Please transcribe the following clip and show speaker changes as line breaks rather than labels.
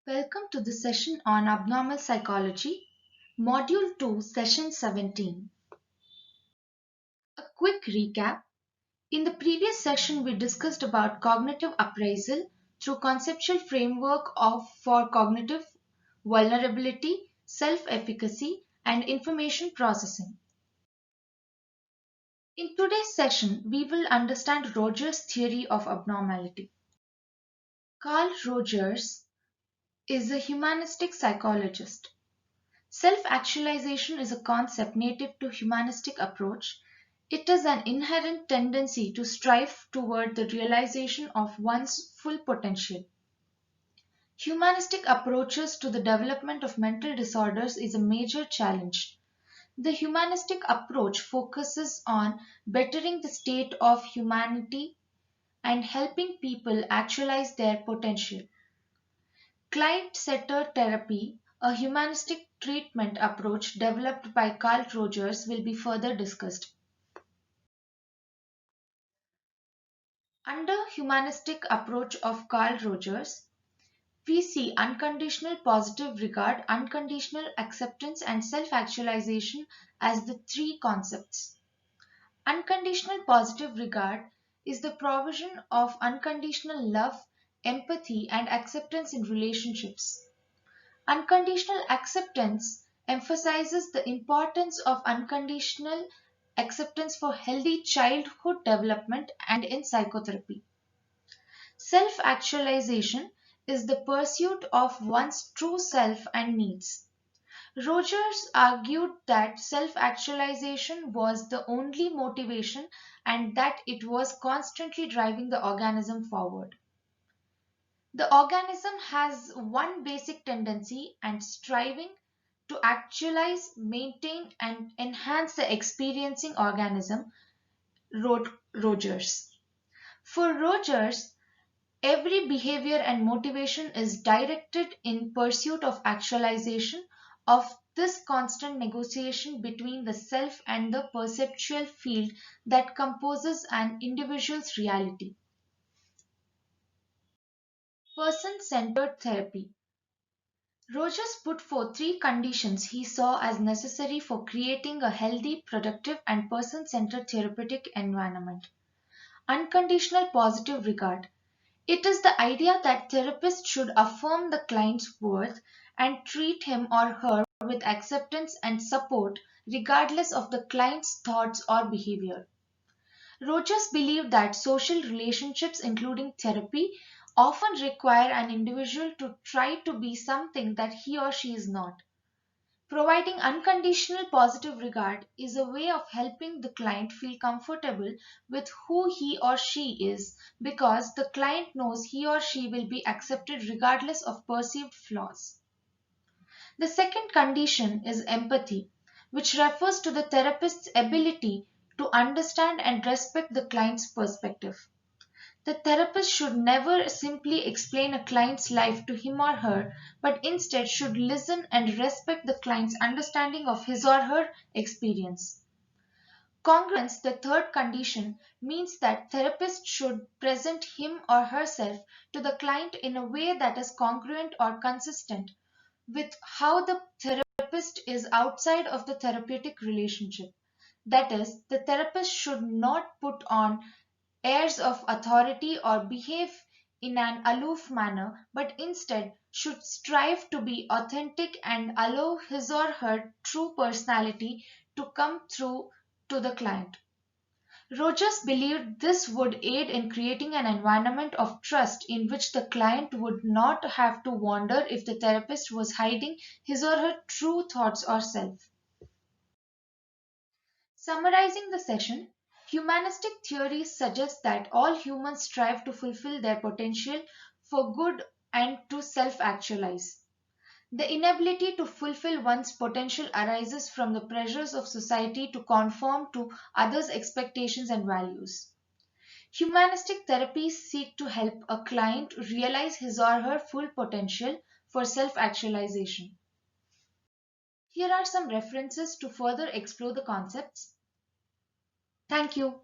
Welcome to the session on abnormal psychology, Module 2, Session 17. A quick recap. In the previous session, we discussed about cognitive appraisal through conceptual framework for cognitive vulnerability, self-efficacy, and information processing. In today's session, we will understand Rogers' theory of abnormality. Carl Rogers is a humanistic psychologist. Self-actualization is a concept native to humanistic approach. It is an inherent tendency to strive toward the realization of one's full potential. Humanistic approaches to the development of mental disorders is a major challenge. The humanistic approach focuses on bettering the state of humanity and helping people actualize their potential. Client-centered therapy, a humanistic treatment approach developed by Carl Rogers, will be further discussed. Under humanistic approach of Carl Rogers, we see unconditional positive regard, unconditional acceptance, and self-actualization as the three concepts. Unconditional positive regard is the provision of unconditional love, empathy, and acceptance in relationships. Unconditional acceptance emphasizes the importance of unconditional acceptance for healthy childhood development and in psychotherapy. Self actualization is the pursuit of one's true self and needs. Rogers argued that self actualization was the only motivation and that it was constantly driving the organism forward. The organism has one basic tendency and striving to actualize, maintain, and enhance the experiencing organism, wrote Rogers. For Rogers, every behavior and motivation is directed in pursuit of actualization of this constant negotiation between the self and the perceptual field that composes an individual's reality. Person-centered therapy. Rogers put forth three conditions he saw as necessary for creating a healthy, productive, and person-centered therapeutic environment. Unconditional positive regard. It is the idea that therapists should affirm the client's worth and treat him or her with acceptance and support regardless of the client's thoughts or behavior. Rogers believed that social relationships, including therapy, often require an individual to try to be something that he or she is not. Providing unconditional positive regard is a way of helping the client feel comfortable with who he or she is because the client knows he or she will be accepted regardless of perceived flaws. The second condition is empathy, which refers to the therapist's ability to understand and respect the client's perspective. The therapist should never simply explain a client's life to him or her, but instead should listen and respect the client's understanding of his or her experience. Congruence, the third condition, means that therapist should present him or herself to the client in a way that is congruent or consistent with how the therapist is outside of the therapeutic relationship. That is, the therapist should not put on airs of authority or behave in an aloof manner, but instead should strive to be authentic and allow his or her true personality to come through to the client. Rogers believed this would aid in creating an environment of trust in which the client would not have to wonder if the therapist was hiding his or her true thoughts or self. Summarizing the session, humanistic theories suggest that all humans strive to fulfill their potential for good and to self actualize. The inability to fulfill one's potential arises from the pressures of society to conform to others' expectations and values. Humanistic therapies seek to help a client realize his or her full potential for self actualization. Here are some references to further explore the concepts. Thank you.